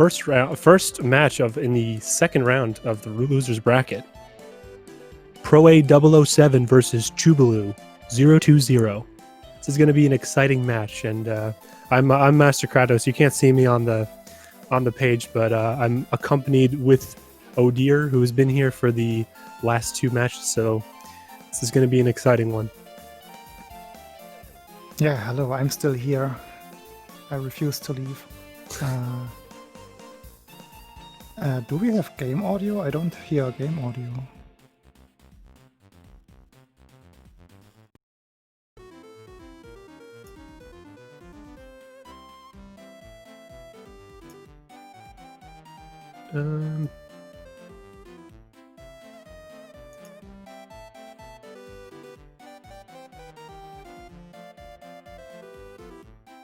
first match in the second round of the losers bracket. proa007 versus Chubaloe020. This is going to be an exciting match, and I'm Master Kratos. You can't see me on the page, but I'm accompanied with Odir, who has been here for the last two matches. So this is going to be an exciting one. Yeah, hello. I'm still here. I refuse to leave. Do we have game audio? I don't hear game audio.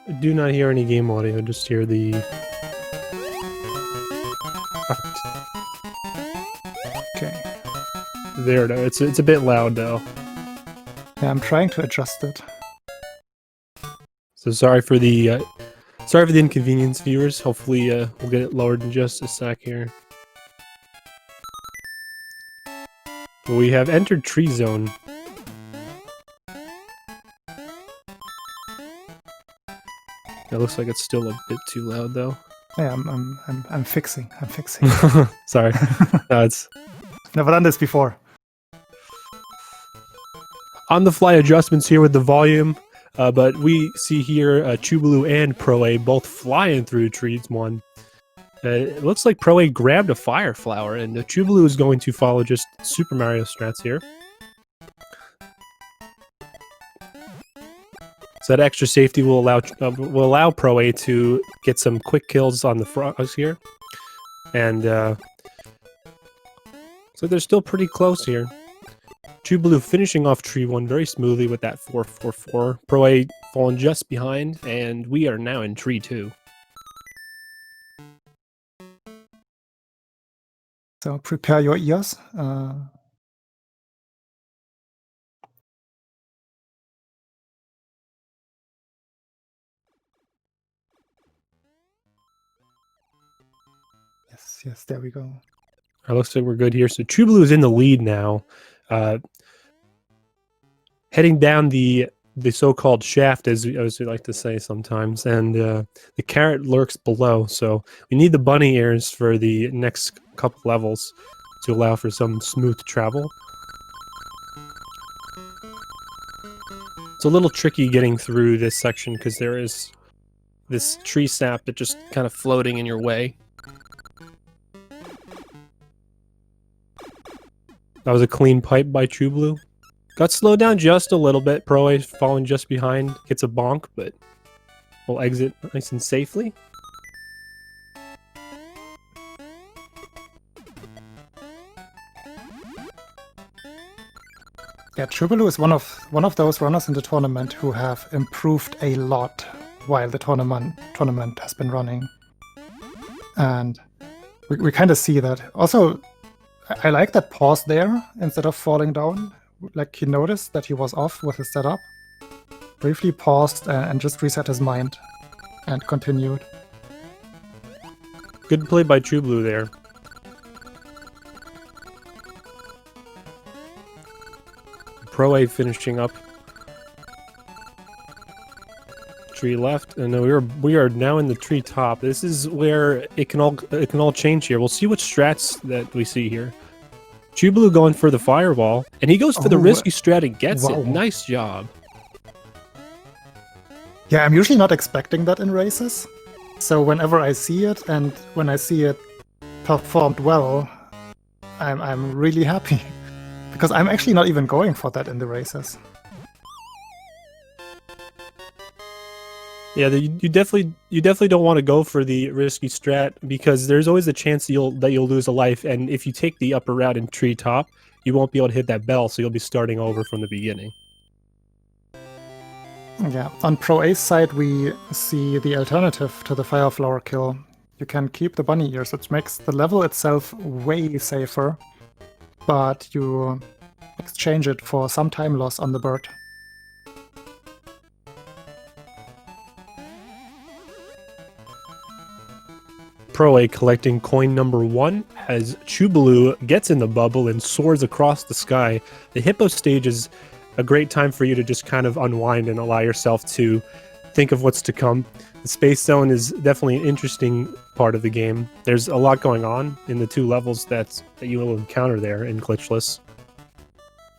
I do not hear any game audio, just hear the... Okay. There, no, it's a bit loud though. Yeah, I'm trying to adjust it. So sorry for the inconvenience, viewers. Hopefully we'll get it lowered in just a sec here. We have entered tree zone. It looks like it's still a bit too loud though. Yeah, I'm fixing. I'm fixing. Sorry. No, it's never done this before. On the fly adjustments here with the volume, but we see here Chubaloe and proa both flying through trees one. It looks like proa grabbed a fire flower, and Chubaloe is going to follow just Super Mario strats here. So that extra safety will allow proa to get some quick kills on the frogs here, and so they're still pretty close here. Chubaloe finishing off tree one very smoothly with that 4-4-4. proa falling just behind, and we are now in tree two. So prepare your ears. Yes, there we go. It looks like we're good here. So Chubaloe is in the lead now, heading down the so-called shaft, as we like to say sometimes, and the carrot lurks below. So we need the bunny ears for the next couple levels to allow for some smooth travel. It's a little tricky getting through this section because there is this tree sap that just kind of floating in your way. That was a clean pipe by Chubaloe. Got slowed down just a little bit. proa falling just behind. Gets a bonk, but we'll exit nice and safely. Yeah, Chubaloe is one of those runners in the tournament who have improved a lot while the tournament has been running. And we kind of see that. Also, I like that pause there instead of falling down. Like, he noticed that he was off with his setup, briefly paused and just reset his mind and continued. Good play by Chubaloe there. proa finishing up. Tree left, and we are now in the tree top. This is where it can all change here. We'll see what strats that we see here. Chubaloe going for the fireball, and he goes for the risky strat and gets it. Nice job. Yeah, I'm usually not expecting that in races. So whenever I see it, and when I see it performed well, I'm really happy. Because I'm actually not even going for that in the races. Yeah, you definitely don't want to go for the risky strat because there's always a chance that you'll lose a life, and if you take the upper route in tree top, you won't be able to hit that bell, so you'll be starting over from the beginning. Yeah, on proa's side we see the alternative to the fire flower kill. You can keep the bunny ears, which makes the level itself way safer, but you exchange it for some time loss on the bird. Proa collecting coin number 1 as Chubaloe gets in the bubble and soars across the sky. The hippo stage is a great time for you to just kind of unwind and allow yourself to think of what's to come. The space zone is definitely an interesting part of the game. There's a lot going on in the 2 levels that you will encounter there in Glitchless.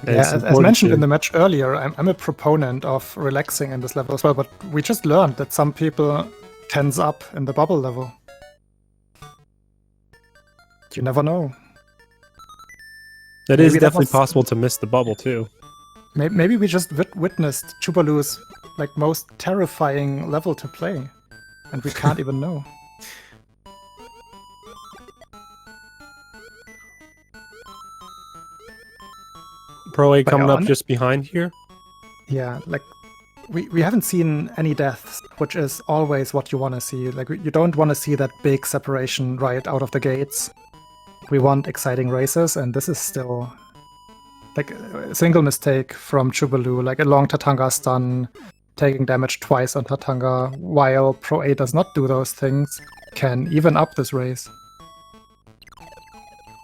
Yeah, as mentioned in the match earlier, I'm a proponent of relaxing in this level as well, but we just learned that some people tense up in the bubble level. You never know. That is definitely possible to miss the bubble too. Maybe we just witnessed Chubaloe's like most terrifying level to play, and we can't even know. Proa coming up just behind here. Yeah, like we haven't seen any deaths, which is always what you want to see. Like you don't want to see that big separation right out of the gates. We want exciting races, and this is still like a single mistake from Chubaloe, like a long Tatanga stun, taking damage twice on Tatanga, while Proa does not do those things, can even up this race.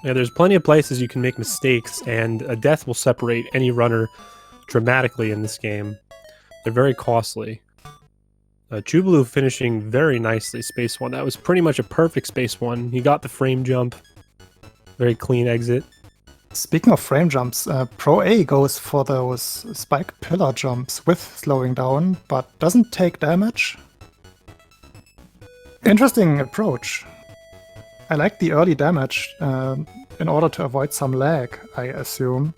Yeah, there's plenty of places you can make mistakes, and a death will separate any runner dramatically in this game. They're very costly. Chubaloe finishing very nicely, Space 1. That was pretty much a perfect Space 1. He got the frame jump. Very clean exit. Speaking of frame jumps, Proa goes for those spike pillar jumps with slowing down, but doesn't take damage. Interesting approach. I like the early damage in order to avoid some lag, I assume.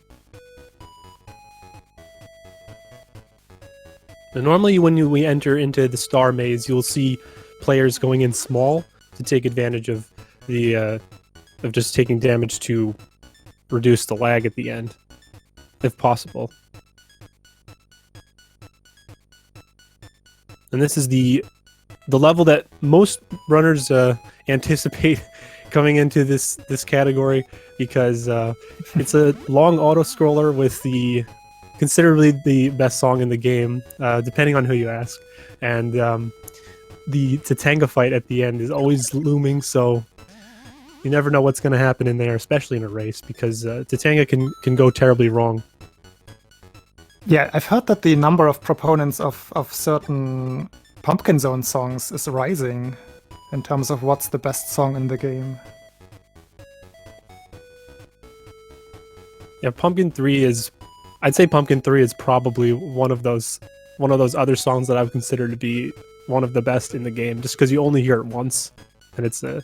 And normally when we enter into the star maze, you'll see players going in small to take advantage of the of just taking damage to reduce the lag at the end, if possible. And this is the level that most runners anticipate coming into this category, because it's a long auto scroller with considerably the best song in the game, depending on who you ask. And the Tatanga fight at the end is always looming, so you never know what's going to happen in there, especially in a race, because Tatanga can go terribly wrong. Yeah, I've heard that the number of proponents of certain Pumpkin Zone songs is rising in terms of what's the best song in the game. Yeah, I'd say Pumpkin 3 is probably one of those other songs that I would consider to be one of the best in the game, just because you only hear it once, and it's a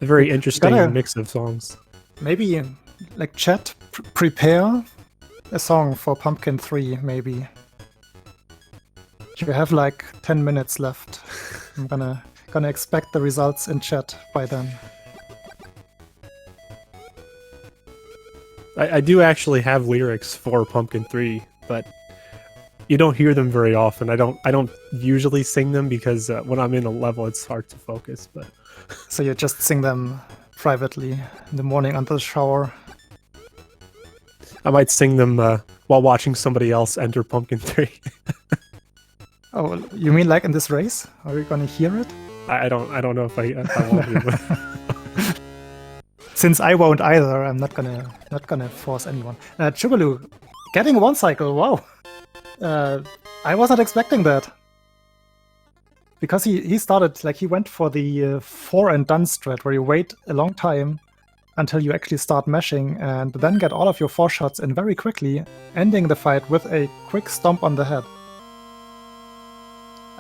very interesting mix of songs. Maybe, like, chat, prepare a song for Pumpkin 3, maybe. You have like 10 minutes left. I'm gonna expect the results in chat by then. I do actually have lyrics for Pumpkin 3, but you don't hear them very often. I don't usually sing them because when I'm in a level, it's hard to focus. But so you just sing them privately in the morning under the shower. I might sing them while watching somebody else enter Pumpkin 3. Oh, you mean like in this race? Are we gonna hear it? I don't know if I want to. Since I won't either, I'm not gonna force anyone. Chubaloe getting one cycle. Wow, I wasn't expecting that, because he started, like, he went for the 4 and done strat, where you wait a long time until you actually start mashing, and then get all of your 4 shots in very quickly, ending the fight with a quick stomp on the head.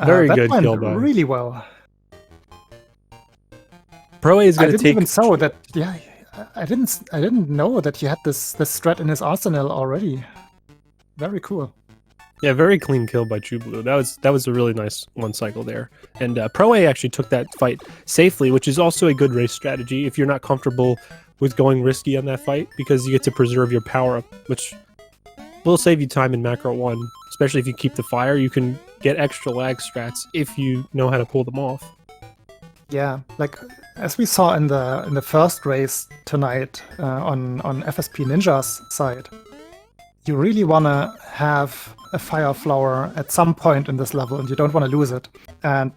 Very that good went kill, though. Really well. Proa is going to take. Even so that, yeah, I didn't know that he had this strat in his arsenal already. Very cool. Yeah, very clean kill by Chubaloe. That was a really nice one cycle there. And Proa actually took that fight safely, which is also a good race strategy if you're not comfortable with going risky on that fight, because you get to preserve your power up, which will save you time in Macro 1. Especially if you keep the fire, you can get extra lag strats if you know how to pull them off. Yeah, like as we saw in the first race tonight on FSP Ninja's side, you really want to have a fire flower at some point in this level, and you don't want to lose it. And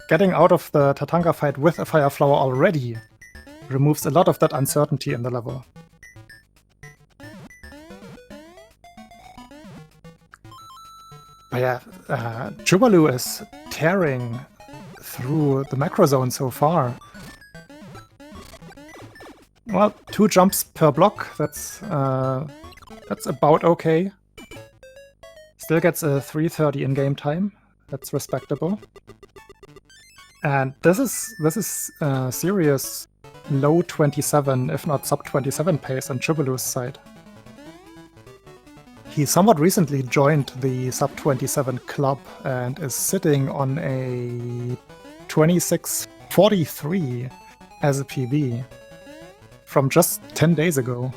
getting out of the Tatanka fight with a Fire Flower already removes a lot of that uncertainty in the level. But yeah, Chubaloe is tearing through the macro zone so far. Well, 2 jumps per block, that's about okay. Still gets a 3:30 in-game time, that's respectable. And this is serious low 27, if not sub 27 pace on Chubaloe's side. He somewhat recently joined the sub 27 club and is sitting on a 26:43 as a PB from just 10 days ago,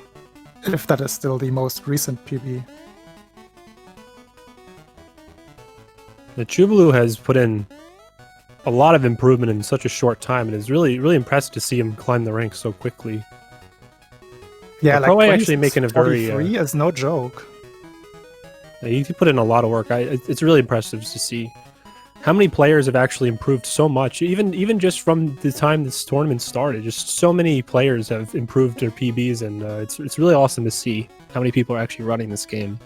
if that is still the most recent PB. The Chubaloe has put in a lot of improvement in such a short time, and it's really, really impressive to see him climb the ranks so quickly. Yeah, like Proa actually making a very 43 is no joke. He put in a lot of work. It's really impressive to see how many players have actually improved so much, even just from the time this tournament started. Just so many players have improved their PBs, and it's really awesome to see how many people are actually running this game.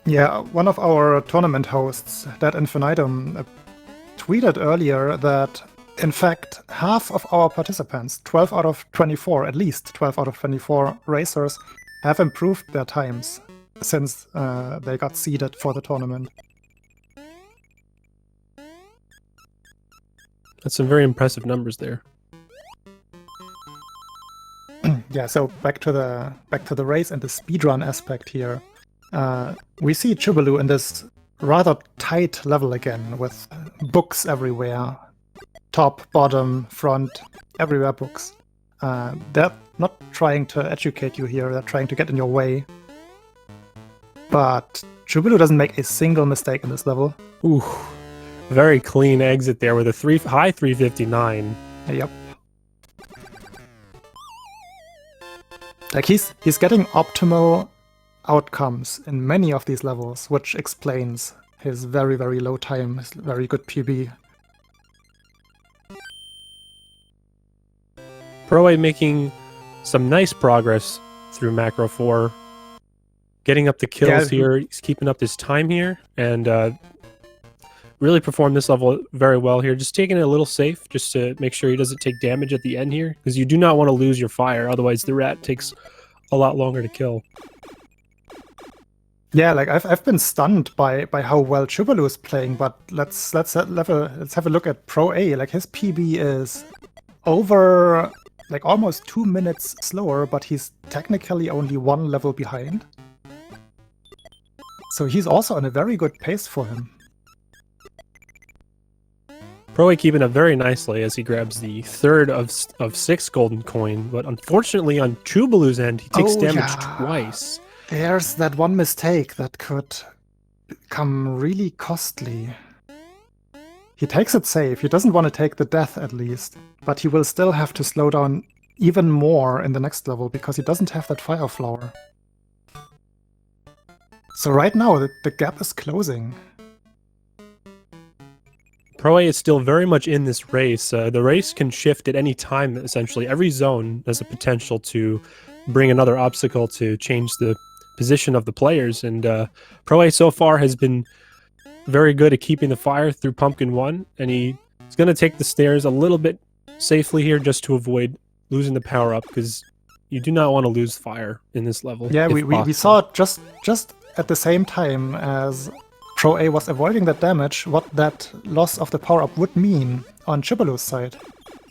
Yeah, one of our tournament hosts, Dead Infinitum, tweeted earlier that, in fact, half of our participants, 12 out of 24, at least 12 out of 24 racers, have improved their times since they got seeded for the tournament. That's some very impressive numbers there. Yeah, so back to the race and the speedrun aspect here. We see Chubaloe in this rather tight level again, with books everywhere. Top, bottom, front, everywhere books. They're not trying to educate you here, they're trying to get in your way. But Chubaloe doesn't make a single mistake in this level. Ooh, very clean exit there with a high 359. Yep. Like he's getting optimal outcomes in many of these levels, which explains his very, very low time, his very good PB. Proa making some nice progress through Macro 4. Getting up the kills here, he's keeping up his time here, and really performed this level very well here. Just taking it a little safe, just to make sure he doesn't take damage at the end here, because you do not want to lose your fire, otherwise the rat takes a lot longer to kill. Yeah, like I've been stunned by how well Chubaloe is playing, but let's have a look at Pro-A. Like his PB is over like almost 2 minutes slower, but he's technically only 1 level behind. So he's also on a very good pace for him. Proa keeping up very nicely as he grabs the 3rd of 6 golden coin, but unfortunately on Chubaloe's end, he takes damage twice. There's that one mistake that could become really costly. He takes it safe, he doesn't want to take the death at least, but he will still have to slow down even more in the next level because he doesn't have that fire flower. So right now the gap is closing. Proa is still very much in this race. The race can shift at any time, essentially. Every zone has a potential to bring another obstacle to change the position of the players, and Proa so far has been very good at keeping the fire through Pumpkin 1, and he's going to take the stairs a little bit safely here just to avoid losing the power-up, because you do not want to lose fire in this level. Yeah, we saw it just at the same time as Pro-A was avoiding that damage, what that loss of the power-up would mean on Chubaloe's side.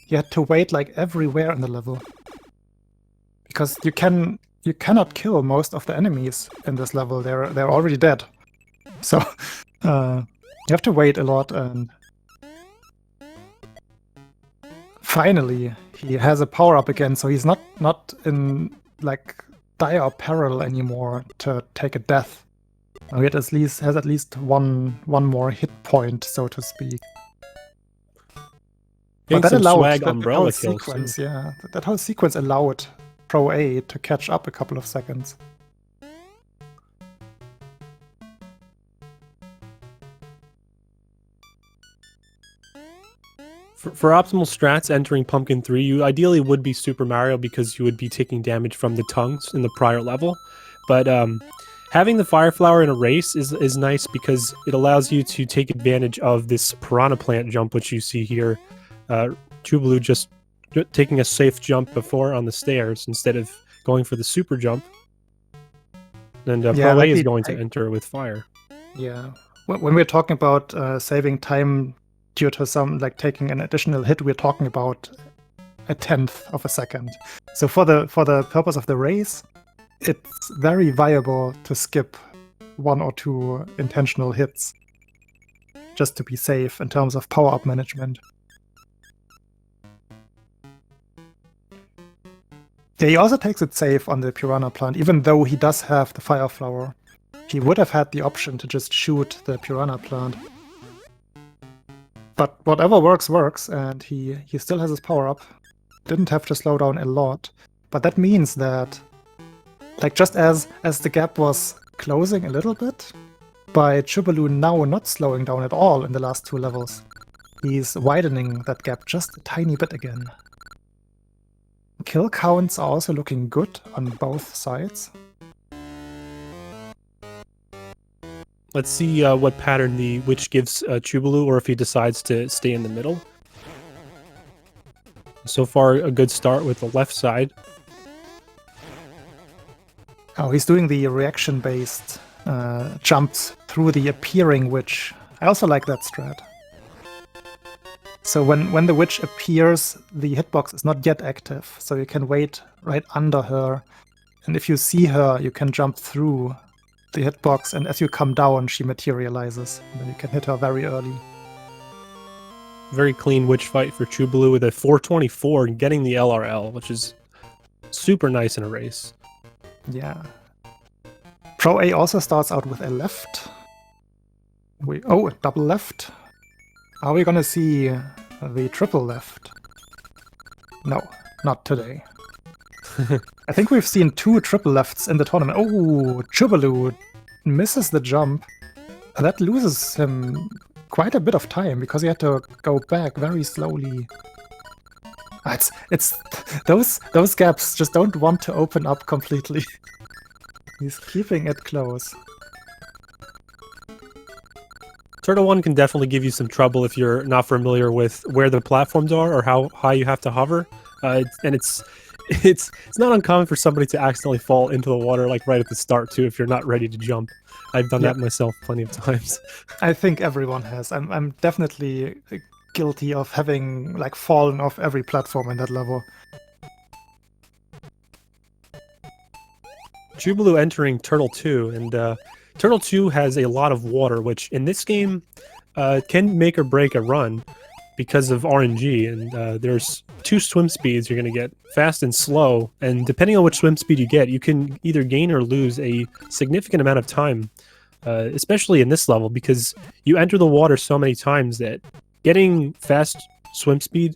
You had to wait like everywhere in the level. Because you cannot kill most of the enemies in this level, they're already dead. So you have to wait a lot, and finally he has a power-up again, so he's not in like dire peril anymore to take a death. He has at least one more hit point, so to speak. But that allowed that whole sequence, yeah, that whole sequence allowed Pro-A to catch up a couple of seconds. For optimal strats entering Pumpkin 3, you ideally would be Super Mario because you would be taking damage from the tongues in the prior level. But having the Fire Flower in a race is nice because it allows you to take advantage of this Piranha Plant jump, which you see here. Chubaloe just taking a safe jump before on the stairs instead of going for the super jump. And Pro A is going to enter with fire. Yeah. When we're talking about saving time due to some, like, taking an additional hit, we're talking about a 1/10 of a second. So for the purpose of the race, it's very viable to skip 1 or 2 intentional hits just to be safe in terms of power-up management. Yeah, he also takes it safe on the Piranha Plant, even though he does have the Fire Flower. He would have had the option to just shoot the Piranha Plant. But whatever works, works, and he still has his power-up. Didn't have to slow down a lot. But that means that, like, just as the gap was closing a little bit, by Chubaloe now not slowing down at all in the last 2 levels, he's widening that gap just a tiny bit again. Kill counts are also looking good on both sides. Let's see what pattern the witch gives Chubaloe, or if he decides to stay in the middle. So far, a good start with the left side. Oh, he's doing the reaction-based jumps through the appearing witch. I also like that strat. So when the witch appears, the hitbox is not yet active, so you can wait right under her. And if you see her, you can jump through the hitbox, and as you come down, she materializes. And then you can hit her very early. Very clean witch fight for Chubaloe with a 424 and getting the LRL, which is super nice in a race. Yeah. Pro A also starts out with a left. Oh, a double left. Are we gonna see the triple left? No, not today. I think we've seen 2 triple lefts in the tournament. Oh, Chubaloe misses the jump. That loses him quite a bit of time because he had to go back very slowly. It's those gaps just don't want to open up completely. He's keeping it close. Turtle 1 can definitely give you some trouble if you're not familiar with where the platforms are or how high you have to hover. And it's not uncommon for somebody to accidentally fall into the water, like right at the start too, if you're not ready to jump. I've done that myself plenty of times. I think everyone has. I'm definitely guilty of having, like, fallen off every platform in that level. Chubaloe entering Turtle 2, and Turtle 2 has a lot of water, which in this game can make or break a run because of RNG, and there's 2 swim speeds you're going to get, fast and slow, and depending on which swim speed you get, you can either gain or lose a significant amount of time, especially in this level, because you enter the water so many times that getting fast swim speed,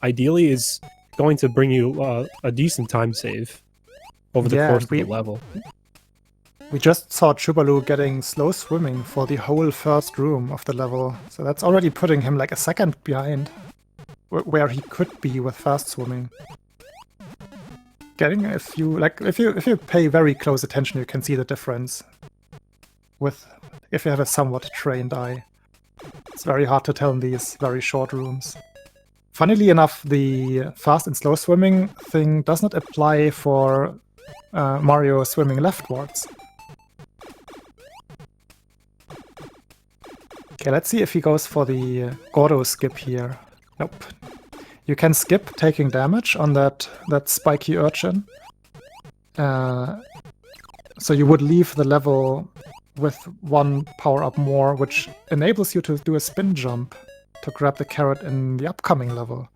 ideally, is going to bring you a decent time save over the course of the level. We just saw Chubaloe getting slow swimming for the whole first room of the level, so that's already putting him like a second behind where he could be with fast swimming. Getting a few, like, if you pay very close attention, you can see the difference if you have a somewhat trained eye. It's very hard to tell in these very short rooms. Funnily enough, the fast and slow swimming thing does not apply for Mario swimming leftwards. Okay, let's see if he goes for the auto skip here. Nope. You can skip taking damage on that spiky urchin. So you would leave the level with 1 power-up more, which enables you to do a spin jump to grab the carrot in the upcoming level.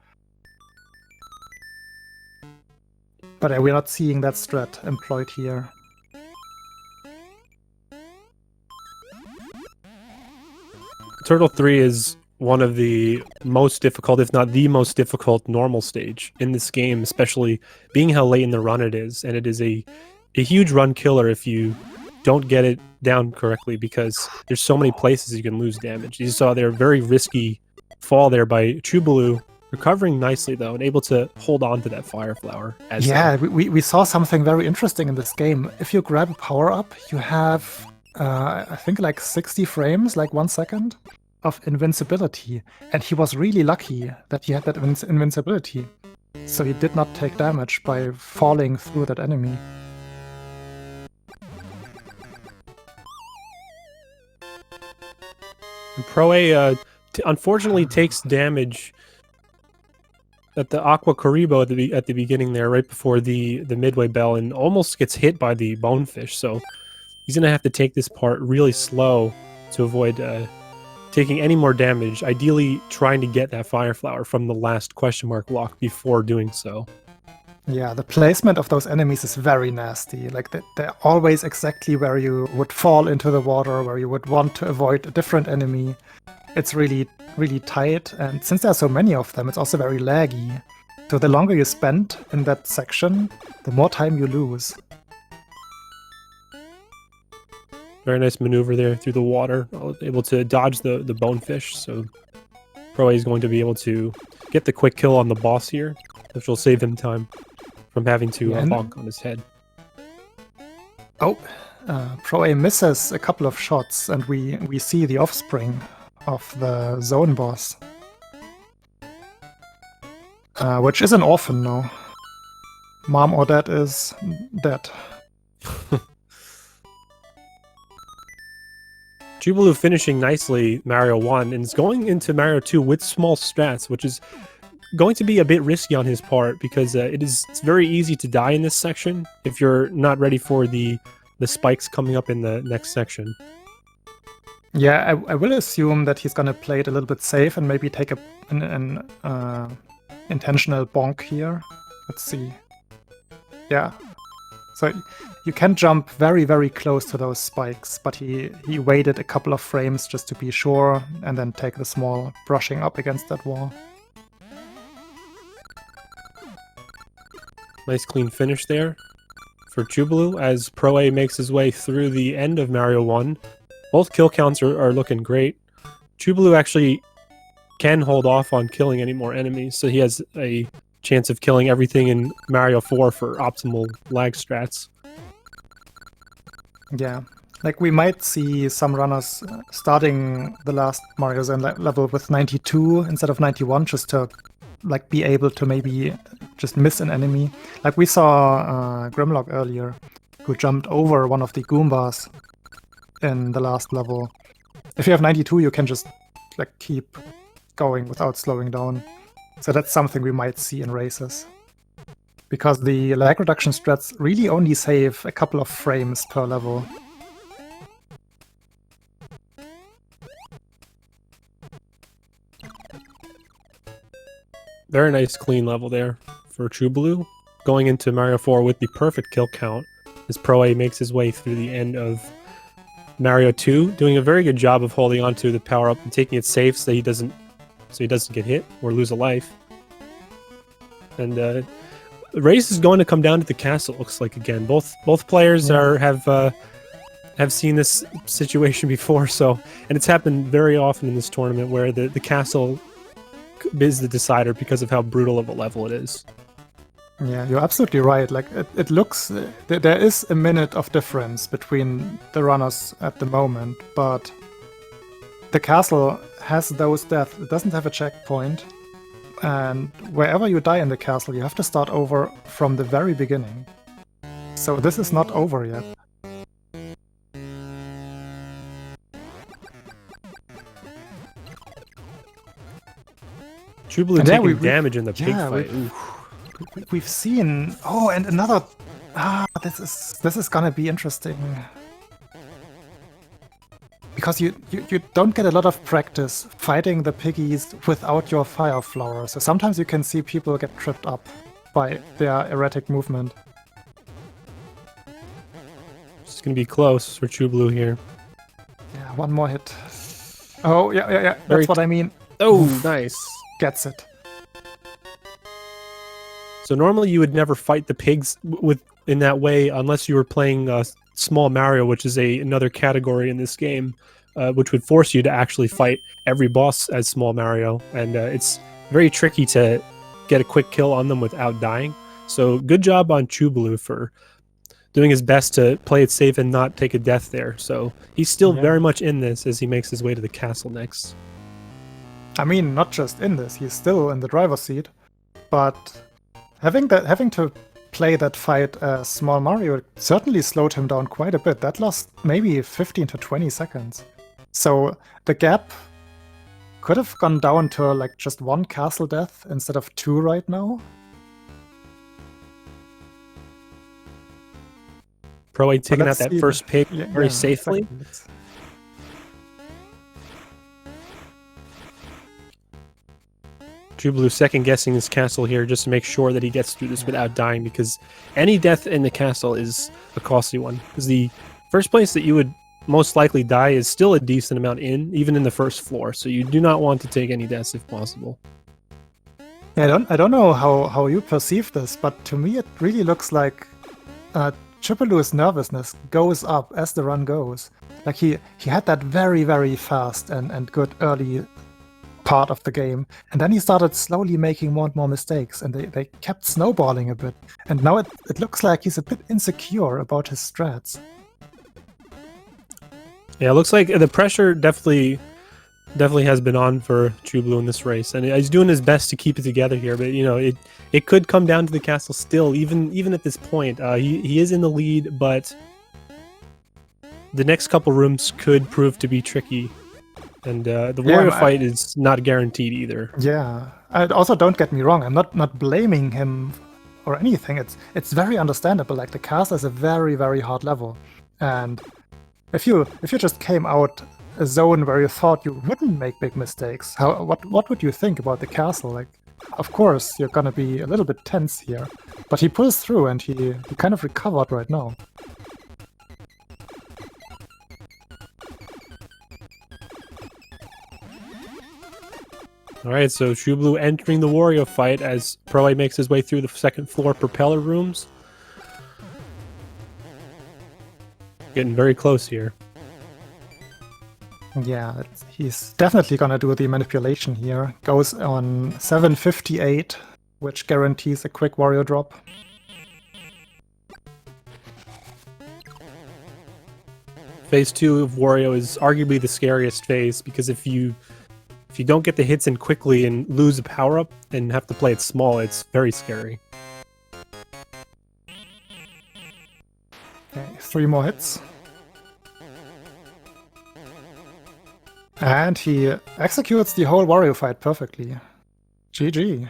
But we're not seeing that strat employed here. Turtle 3 is one of the most difficult, if not the most difficult, normal stage in this game, especially being how late in the run it is. And it is a huge run killer if you don't get it down correctly, because there's so many places you can lose damage. You saw they're very risky fall there by Chubaloe, recovering nicely though, and able to hold on to that fire flower. As Yeah, we saw something very interesting in this game. If you grab a power-up, you have, I think like 60 frames, like 1 second, of invincibility. And he was really lucky that he had that invincibility. So he did not take damage by falling through that enemy. And Proa unfortunately takes damage at the Aqua Karibo at the beginning there, right before the midway bell, and almost gets hit by the bonefish. So he's gonna have to take this part really slow to avoid taking any more damage. Ideally, trying to get that fire flower from the last question mark block before doing so. Yeah, the placement of those enemies is very nasty. Like they're always exactly where you would fall into the water, where you would want to avoid a different enemy. It's really, really tight, and since there are so many of them, it's also very laggy. So the longer you spend in that section, the more time you lose. Very nice maneuver there through the water, able to dodge the bonefish. So Proa is going to be able to get the quick kill on the boss here, which will save him time from having to bonk on his head. Oh, Proa misses a couple of shots, and we see the offspring of the zone boss. Which is an orphan now. Mom or dad is dead. Chubaloe finishing nicely Mario 1 and is going into Mario 2 with small strats, which is going to be a bit risky on his part because it's very easy to die in this section if you're not ready for the spikes coming up in the next section. Yeah, I will assume that he's gonna play it a little bit safe and maybe take an intentional bonk here. Let's see. Yeah. So you can jump very, very close to those spikes, but he waited a couple of frames just to be sure, and then take the small brushing up against that wall. Nice clean finish there for Chubaloe as Proa makes his way through the end of Mario 1. Both kill counts are looking great. Chubaloe actually can hold off on killing any more enemies, so he has a chance of killing everything in Mario 4 for optimal lag strats. Yeah, like we might see some runners starting the last Mario Zone level with 92 instead of 91, just to like be able to maybe just miss an enemy. Like we saw Grimlock earlier, who jumped over one of the Goombas in the last level. If you have 92, you can just like keep going without slowing down. So that's something we might see in races. Because the lag reduction strats really only save a couple of frames per level. Very nice clean level there for Chubaloe. Going into Mario 4 with the perfect kill count as Proa makes his way through the end of Mario 2, doing a very good job of holding onto the power-up and taking it safe so he doesn't get hit or lose a life. And the race is going to come down to the castle, looks like, again. Both players have seen this situation before, and it's happened very often in this tournament where the castle is the decider because of how brutal of a level it is. Yeah, you're absolutely right. Like it looks, there is a minute of difference between the runners at the moment, but the castle has those deaths. It doesn't have a checkpoint, and wherever you die in the castle, you have to start over from the very beginning. So this is not over yet. Chubaloe taking damage in the pig fight. We've seen. Oh, and another. This is gonna be interesting. Because you don't get a lot of practice fighting the piggies without your fire flower. So sometimes you can see people get tripped up by their erratic movement. It's gonna be close for Chubaloe here. Yeah, one more hit. Oh, yeah. That's what I mean. Oh, nice. Gets it. So normally you would never fight the pigs in that way unless you were playing Small Mario, which is another category in this game. which would force you to actually fight every boss as Small Mario, and it's very tricky to get a quick kill on them without dying. So good job on Chubaloe for doing his best to play it safe and not take a death there. So he's still very much in this as he makes his way to the castle next. I mean, not just in this, he's still in the driver's seat, but having to play that fight as Small Mario certainly slowed him down quite a bit. That lost maybe 15 to 20 seconds. So the gap could have gone down to like just one castle death instead of 2 right now. Proa taking out that first pig very safely. Exactly. Chubaloe second guessing his castle here just to make sure that he gets through this without dying, because any death in the castle is a costly one. Because the first place that you would most likely die is still a decent amount even in the first floor. So you do not want to take any deaths if possible. Yeah, I don't know how you perceive this, but to me it really looks like Chubaloe's nervousness goes up as the run goes. Like he had that very, very fast and good early part of the game, and then he started slowly making more and more mistakes, and they kept snowballing a bit. And now it looks like he's a bit insecure about his strats. Yeah, it looks like the pressure definitely has been on for Chubaloe in this race, and he's doing his best to keep it together here. But you know, it could come down to the castle still, even at this point. He is in the lead, but the next couple rooms could prove to be tricky, and the Wario fight is not guaranteed either. Yeah, and also don't get me wrong, I'm not blaming him or anything. It's very understandable. Like the castle is a very, very hard level, and if you just came out a zone where you thought you wouldn't make big mistakes, what would you think about the castle? Like, of course you're gonna be a little bit tense here, but he pulls through and he kind of recovered right now. Alright, so Chubaloe entering the Wario fight as Proa makes his way through the second floor propeller rooms. Getting very close here. Yeah, he's definitely gonna do the manipulation here. Goes on 758, which guarantees a quick Wario drop. Phase 2 of Wario is arguably the scariest phase, because if you don't get the hits in quickly and lose a power-up and have to play it small, it's very scary. Okay, 3 more hits. And he executes the whole Wario fight perfectly. GG.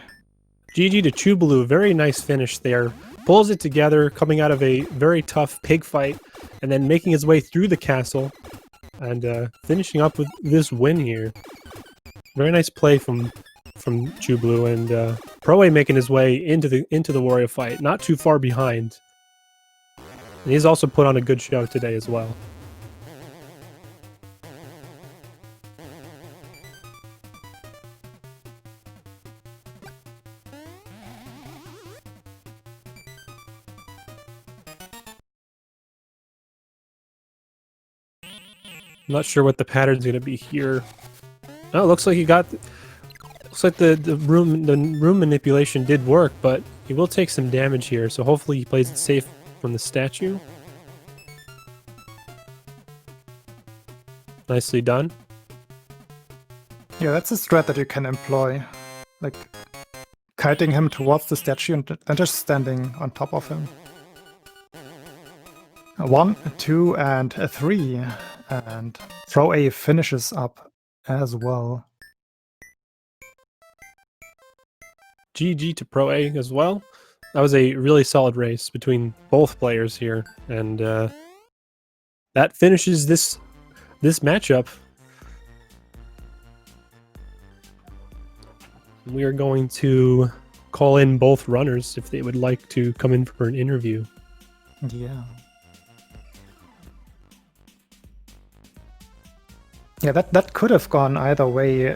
GG to Chubaloe, very nice finish there. Pulls it together, coming out of a very tough pig fight, and then making his way through the castle, and finishing up with this win here. Very nice play from Chubaloe, and Proa making his way into the Wario fight, not too far behind. And he's also put on a good show today as well. I'm not sure what the pattern's gonna be here. Oh, it looks like he got. Looks like the room manipulation did work, but he will take some damage here. So hopefully he plays it safe from the statue. Nicely done. Yeah, that's a strat that you can employ, like kiting him towards the statue and then just standing on top of him. 1, 2, and 3. And Proa finishes up as well. GG to Proa as well. That was a really solid race between both players here, and that finishes this matchup. We are going to call in both runners if they would like to come in for an interview. Yeah. Yeah, that could have gone either way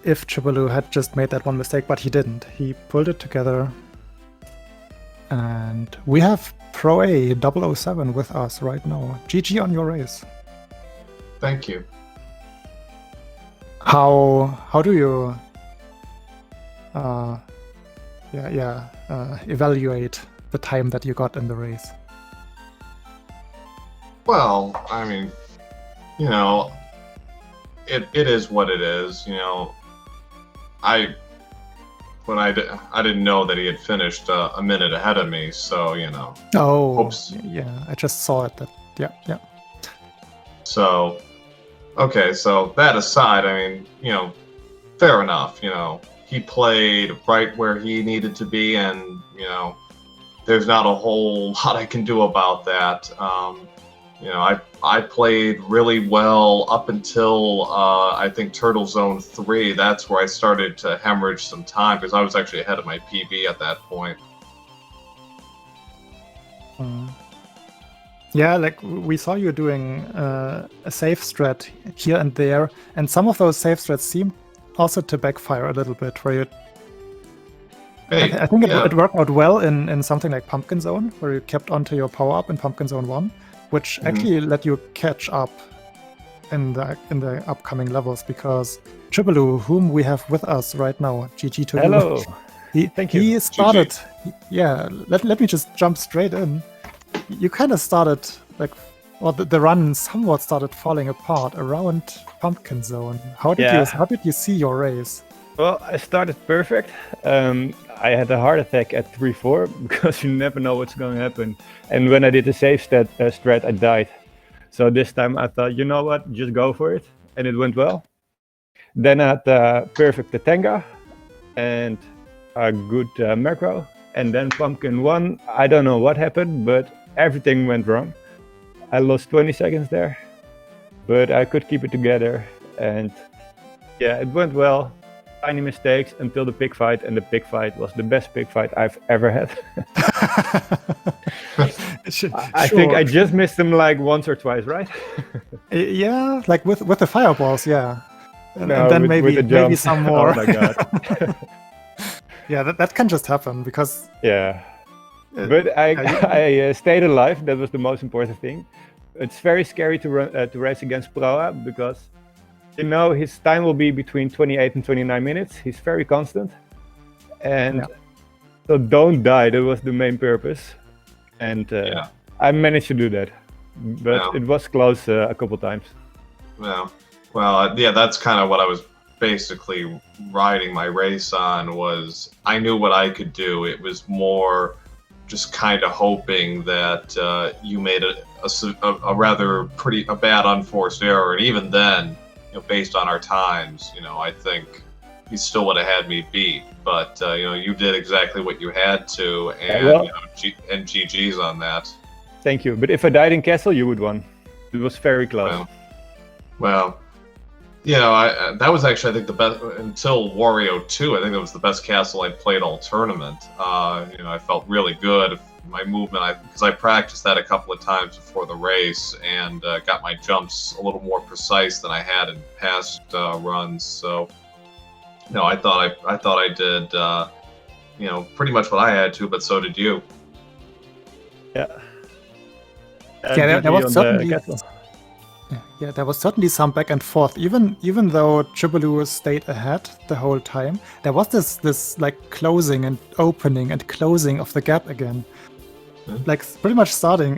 if Chubaloe had just made that one mistake, but he didn't. He pulled it together. And we have proa007 with us right now. GG on your race. Thank you. How do you evaluate the time that you got in the race? Well, I mean, you know, it is what it is. You know, I didn't know that he had finished a minute ahead of me, so you know. Oh, Oops. yeah, I just saw it. Yeah. So, okay, so that aside, I mean, you know, fair enough. You know, he played right where he needed to be, and you know, there's not a whole lot I can do about that. You know, I played really well up until I think Turtle Zone 3. That's where I started to hemorrhage some time because I was actually ahead of my PB at that point. Yeah, like we saw you doing a safe strat here and there, and some of those safe strats seem also to backfire a little bit. Where you, Hey, I think yeah. it worked out well in something like Pumpkin Zone, where you kept onto your power up in Pumpkin Zone 1, which actually let you catch up in the upcoming levels, because Chubaloe, whom we have with us right now, GG to Hello. Thank you. He started. Yeah, let me just jump straight in. You kind of started like, well, the run somewhat started falling apart around Pumpkin Zone. How did you see your race? Well, I started perfect. I had a heart attack at 3-4 because you never know what's going to happen. And when I did the safe strat, I died. So this time I thought, you know what, just go for it. And it went well. Then I had perfect Tatenga and a good macro. And then Pumpkin 1, I don't know what happened, but everything went wrong. I lost 20 seconds there, but I could keep it together. And yeah, it went well. Tiny mistakes until the pig fight, and the pig fight was the best pig fight I've ever had. I think I just missed him like once or twice, right? Yeah, like with the fireballs, yeah. And then with maybe some more. Oh my god. Yeah, that can just happen because. Yeah, but I stayed alive. That was the most important thing. It's very scary to race against Proa because, you know, his time will be between 28 and 29 minutes. He's very constant. And so don't die. That was the main purpose. And I managed to do that. But it was close a couple times. Yeah. Well, yeah, that's kind of what I was basically riding my race on. Was I knew what I could do. It was more just kind of hoping that you made a rather a bad unforced error. And even then, based on our times, I think he still would have had me beat. But you did exactly what you had to, and and GG's on that. Thank you. But if I died in Castle, you would won. It was very close. Well, that was actually, I think, the best until Wario2. I think that was the best castle I'd played all tournament. I felt really good. My movement, because I practiced that a couple of times before the race and got my jumps a little more precise than I had in past runs. So, I thought I did, pretty much what I had to, but so did you. Yeah. There was certainly. Yeah, there was certainly some back and forth. Even though Chubaloe stayed ahead the whole time, there was this like closing and opening and closing of the gap again. Like pretty much starting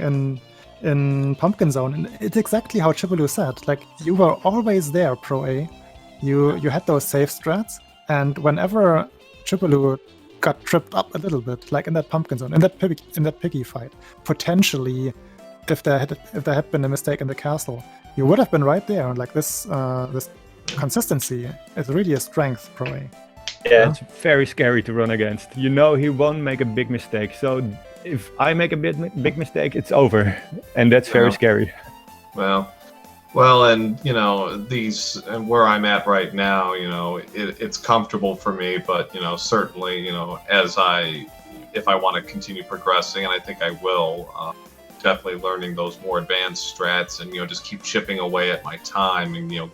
in Pumpkin Zone, and it's exactly how Chubaloe said. Like you were always there, Pro A. You had those safe strats, and whenever Chubaloe got tripped up a little bit, like in that Pumpkin Zone, in that piggy fight, potentially, if there had been a mistake in the castle, you would have been right there. Like this consistency is really a strength, Pro A. Yeah, it's very scary to run against. He won't make a big mistake. So if I make a big mistake, it's over, and that's very scary. Well, and and where I'm at right now, it's comfortable for me, but certainly, if I want to continue progressing, and I think I will. Definitely learning those more advanced strats, and just keep chipping away at my time, and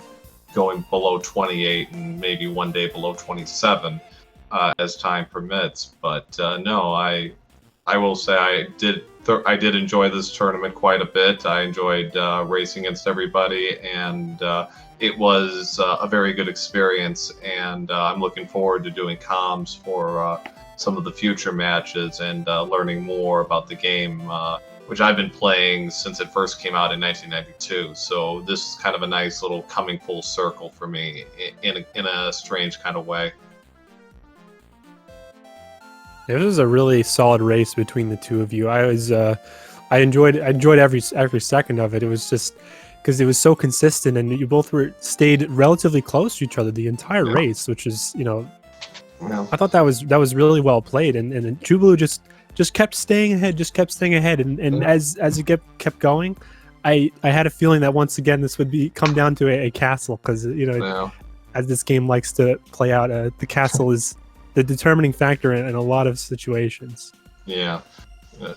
going below 28 and maybe one day below 27 as time permits. But no, I will say I did I did enjoy this tournament quite a bit. I enjoyed racing against everybody, and it was a very good experience. And I'm looking forward to doing comms for some of the future matches and learning more about the game, which I've been playing since it first came out in 1992. So this is kind of a nice little coming full circle for me in a strange kind of way. It was a really solid race between the two of you. I enjoyed every second of it. It was just because it was so consistent, and you both stayed relatively close to each other the entire race, which is, you know, I thought that was really well played, and Chubaloe just kept staying ahead, and as it kept going, I had a feeling that once again this would come down to a castle, because, you know, as this game likes to play out, the castle is the determining factor in a lot of situations. Yeah,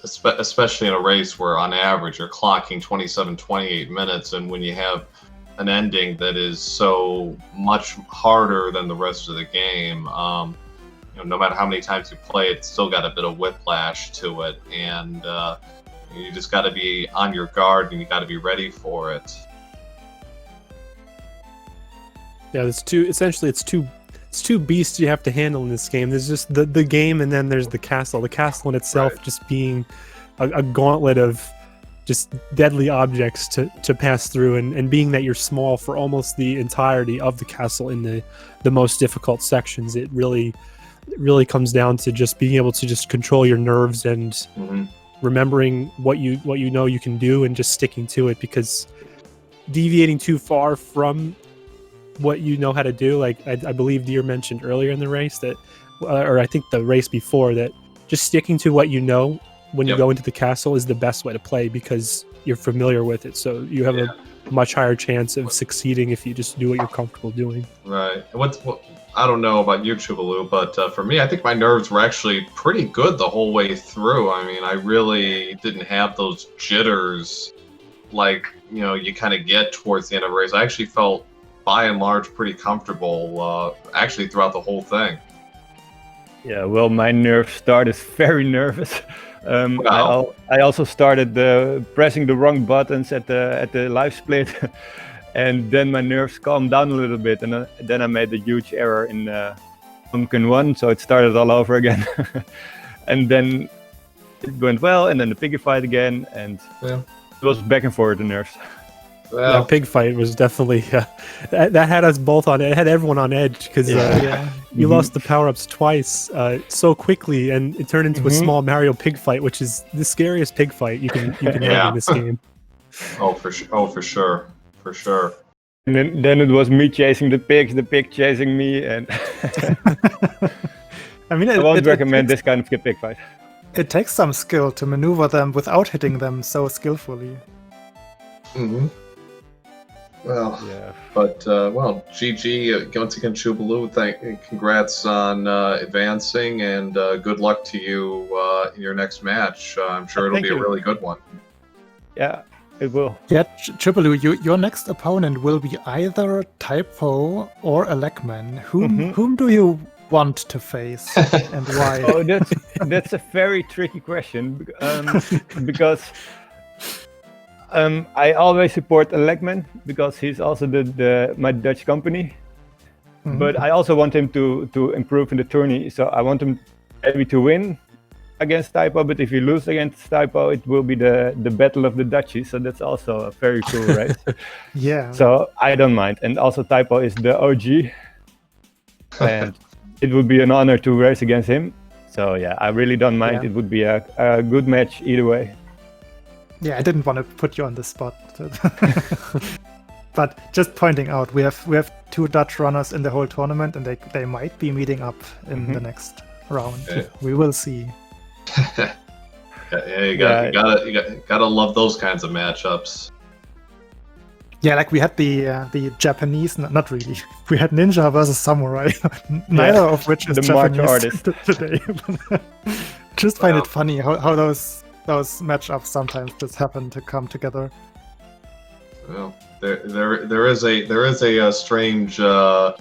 especially in a race where on average you're clocking 27-28 minutes, and when you have an ending that is so much harder than the rest of the game, you know, no matter how many times you play it, it's still got a bit of whiplash to it, and you just got to be on your guard, and you got to be ready for it. Yeah, it's two beasts you have to handle in this game. There's just the game, and then there's the castle. The castle in itself just being a gauntlet of just deadly objects to pass through, and being that you're small for almost the entirety of the castle in the most difficult sections, it really comes down to just being able to just control your nerves and remembering what you know you can do, and just sticking to it, because deviating too far from what you know how to do, like I believe Deer mentioned earlier in the race that, or I think the race before that, just sticking to what you know when you go into the castle is the best way to play, because you're familiar with it, so you have a much higher chance of succeeding if you just do what you're comfortable doing. Right. What I don't know about you, Chubaloe, but for me, I think my nerves were actually pretty good the whole way through. I mean, I really didn't have those jitters like, you know, you kind of get towards the end of a race. I actually felt by and large pretty comfortable actually throughout the whole thing. Yeah, well, my nerve start is very nervous. Wow. I also started pressing the wrong buttons at the live split, and then my nerves calmed down a little bit, and then I made a huge error in Pumpkin 1, so it started all over again. And then it went well, and then the piggy fight again, and it was back and forth, the nerves. Well, that pig fight was definitely that had us both on. It had everyone on edge, because you lost the power-ups twice so quickly, and it turned into a small Mario pig fight, which is the scariest pig fight you can have in this game. Oh, for sure. And then it was me chasing the pig chasing me, and I mean, I won't recommend this kind of pig fight. It takes some skill to maneuver them without hitting them so skillfully. Well, but GG once again, Chubaloe. Congrats on advancing, and good luck to you in your next match. I'm sure it'll be a really good one. Yeah, it will. Yeah, Chubaloe, your next opponent will be either Typo or a Legman. Whom do you want to face, and why? Oh, that's a very tricky question, because I always support a Legman, because he's also my Dutch company. But I also want him to improve in the tourney, so I want him maybe to win against Typo, but if he loses against Typo, it will be the battle of the Dutchies, so that's also a very cool race. Yeah. So I don't mind, and also Typo is the OG, and it would be an honor to race against him. So yeah, I really don't mind. It would be a good match either way. Yeah, I didn't want to put you on the spot. But just pointing out, we have two Dutch runners in the whole tournament, and they might be meeting up in the next round. We will see. You gotta love those kinds of matchups. Yeah, like we had the Japanese, not really. We had Ninja versus Samurai, neither of which is the Japanese artist today. Just find it funny how those matchups sometimes just happen to come together. Well, there is a strange logic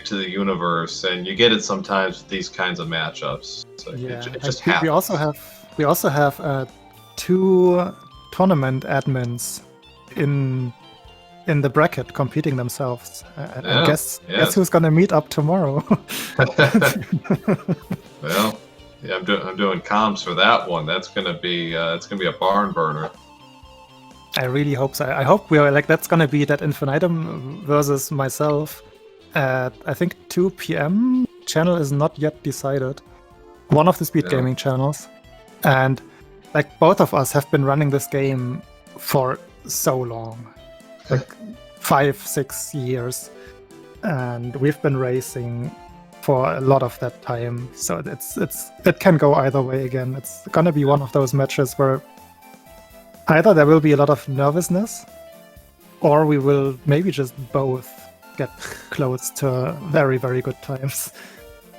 to the universe, and you get it sometimes with these kinds of matchups. So it just happens. We also have 2 tournament admins in the bracket competing themselves. Yeah, And guess yes. who's gonna meet up tomorrow? Well, yeah, I'm doing comms for that one. That's gonna be a barn burner. I really hope so. I hope we are like that's gonna be that Infinitum versus myself at I think 2 p.m. Channel is not yet decided. One of the SpeedGaming channels, and like both of us have been running this game for so long, like 5-6 years, and we've been racing for a lot of that time. So it can go either way again. It's gonna be one of those matches where either there will be a lot of nervousness, or we will maybe just both get close to very, very good times.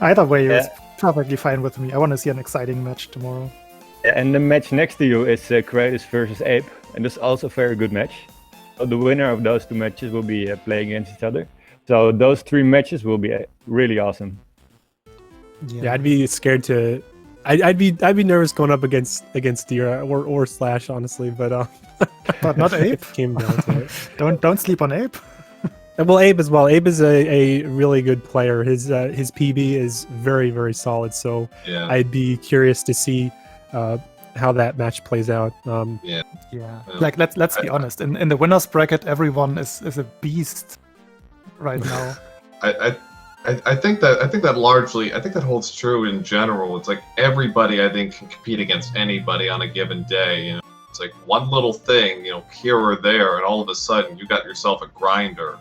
Either way is perfectly fine with me. I want to see an exciting match tomorrow. Yeah, and the match next to you is Kratos versus Ape, and it's also a very good match. So the winner of those 2 matches will be playing against each other. So those 3 matches will be really awesome. Yeah, I'd be scared to. I'd be nervous going up against Dira or Slash, honestly, but not Ape. If it came down to it. Don't sleep on Ape. Well, Abe as well. Abe is a really good player. His PB is very, very solid. So Yeah. I'd be curious to see how that match plays out. Yeah. Like let's be honest. In the winners bracket, everyone is a beast right now. I think that largely holds true in general. It's like everybody I think can compete against anybody on a given day. You know, it's like one little thing, you know, here or there, and all of a sudden you got yourself a grinder.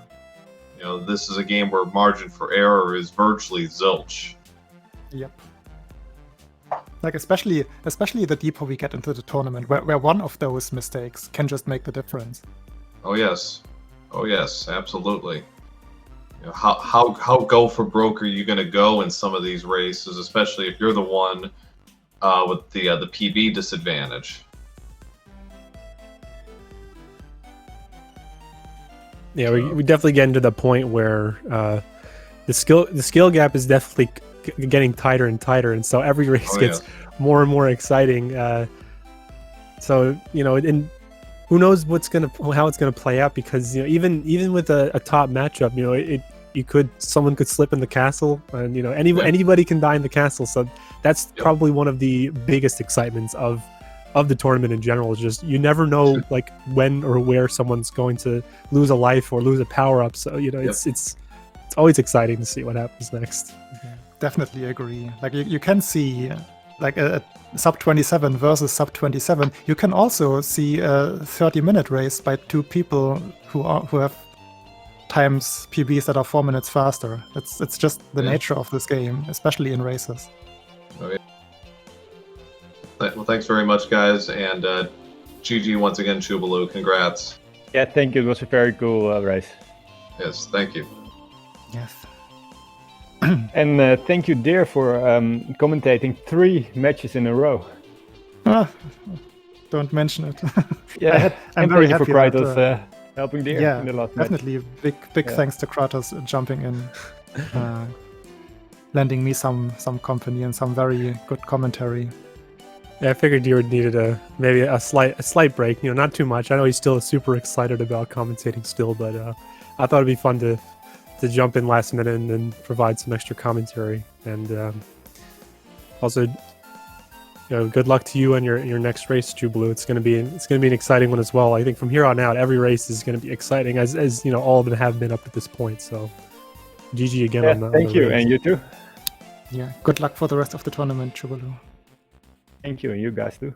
You know, this is a game where margin for error is virtually zilch. Yep. Like especially the deeper we get into the tournament, where one of those mistakes can just make the difference. Oh yes, absolutely. You know, how go for broke are you going to go in some of these races, especially if you're the one with the PB disadvantage? Yeah, we definitely get into the point where the skill gap is definitely getting tighter and tighter, and so every race gets more and more exciting. So you know, and who knows how it's gonna play out, because you know even with a top matchup, you know someone could slip in the castle, and you know anybody can die in the castle. So that's probably one of the biggest excitements of the tournament in general. Is just you never know like when or where someone's going to lose a life or lose a power up. So you know it's always exciting to see what happens next. Definitely agree. Like you can see like a sub 27 versus sub 27. You can also see a 30-minute race by 2 people who have times PBs that are 4 minutes faster. It's just the nature of this game, especially in races. Okay. Well, thanks very much, guys, and GG once again, Chubaloe. Congrats. Yeah, thank you. It was a very cool race. Yes, thank you. Yes. And thank you, Dear, for commentating 3 matches in a row. Don't mention it. Yeah, I'm very thank you happy for that, Kratos helping Dear yeah, in the last match. definitely big thanks to Kratos jumping in, lending me some company and some very good commentary. Yeah, I figured you would needed maybe a slight break. You know, not too much. I know he's still super excited about commentating still, but I thought it'd be fun to jump in last minute and provide some extra commentary. And also, you know, good luck to you on your next race, Chubaloe. It's gonna be an exciting one as well. I think from here on out, every race is gonna be exciting, as you know, all of them have been up at this point. So, GG again on the thank you, race. and you too. Yeah, good luck for the rest of the tournament, Chubaloe. Thank you, and you guys too.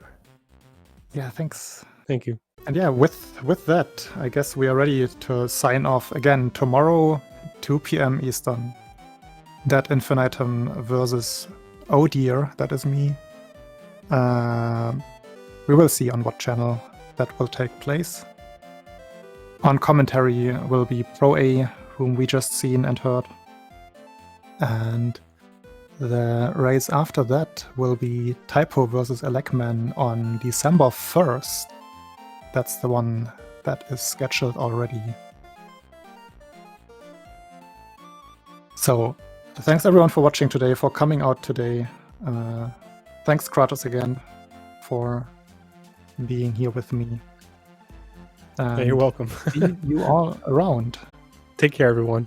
Yeah, thanks. Thank you. And yeah, with that, I guess we are ready to sign off again tomorrow, 2 p.m. Eastern. That Infinitum versus Oh Dear, that is me. We will see on what channel that will take place. On commentary will be Pro-A, whom we just seen and heard. And the race after that will be Typo versus Elecman on December 1st. That's the one that is scheduled already. So, thanks everyone for watching today, for coming out today. Thanks Kratos again. for being here with me. Yeah, you're welcome. See you all around. Take care, everyone.